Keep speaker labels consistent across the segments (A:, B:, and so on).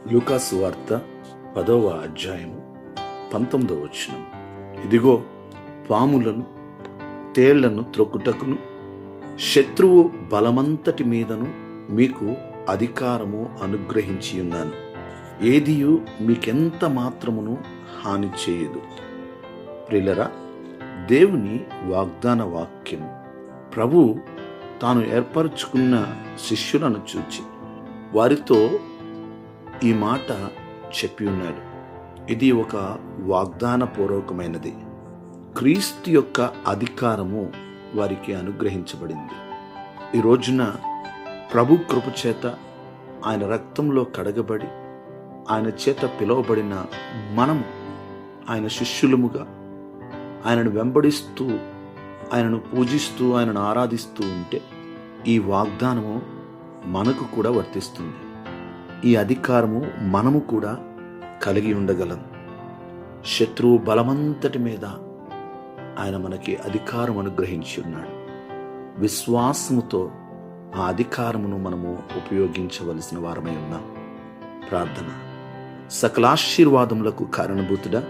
A: లూకా సువార్త 10వ అధ్యాయము 19వ వచనం. ఇదిగో, పాములను తేళ్లను త్రొక్కుటకును శత్రువు బలమంతటి మీదను మీకు అధికారము అనుగ్రహించి ఉన్నాను. ఏదియు మీకెంత మాత్రమును హాని చేయదు. ప్రియులరా, దేవుని వాగ్దాన వాక్యము. ప్రభు తాను ఏర్పరచుకున్న శిష్యులను చూచి వారితో ఈ మాట చెప్పి ఉన్నాడు. ఇది ఒక వాగ్దాన పూర్వకమైనది. క్రీస్తు యొక్క అధికారము వారికి అనుగ్రహించబడింది. ఈ రోజున ప్రభు కృప చేత, ఆయన రక్తంలో కడగబడి, ఆయన చేత పిలువబడిన మనము ఆయన శిష్యులముగా ఆయనను వెంబడిస్తూ, ఆయనను పూజిస్తూ, ఆయనను ఆరాధిస్తూ ఉంటే ఈ వాగ్దానము మనకు కూడా వర్తిస్తుంది. ఈ అధికారము మనము కూడా కలిగి ఉండగలం. శత్రువు బలమంతటి మీద ఆయన మనకి అధికారం అనుగ్రహించి ఉన్నాడు. విశ్వాసముతో ఆ అధికారమును మనము ఉపయోగించవలసిన వారమై ఉన్నాం. ప్రార్థన. సకల ఆశీర్వాదములకు కారణభూతుడా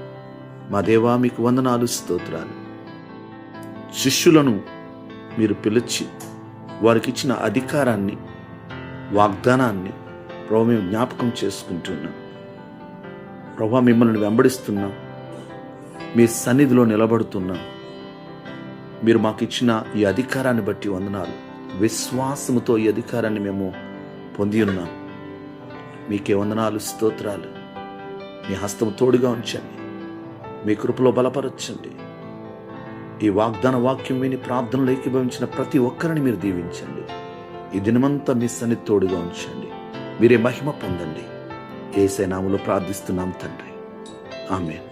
A: మా దేవా, మీకు వందనాలు, స్తోత్రాలు. శిష్యులను మీరు పిలిచి వారికి ఇచ్చిన అధికారాన్ని, వాగ్దానాన్ని ప్రభు మేము జ్ఞాపకం చేసుకుంటున్నాం. ప్రభు మిమ్మల్ని వెంబడిస్తున్నాం, మీ సన్నిధిలో నిలబడుతున్నాం. మీరు మాకు ఇచ్చిన ఈ అధికారాన్ని బట్టి వందనాలు. విశ్వాసముతో ఈ అధికారాన్ని మేము పొంది ఉన్నాం. మీకే వందనాలు, స్తోత్రాలు. మీ హస్తము తోడుగా ఉంచండి, మీ కృపలో బలపరచండి. ఈ వాగ్దాన వాక్యం విని ప్రార్థనలు ఏకీభవించిన ప్రతి ఒక్కరిని మీరు దీవించండి. ఈ దినమంతా మీ సన్నిధి తోడుగా ఉంచండి. మీరే మహిమ పొందండి. యేసయ్య నామములో ప్రార్థిస్తున్నాం తండ్రి, ఆమేన్.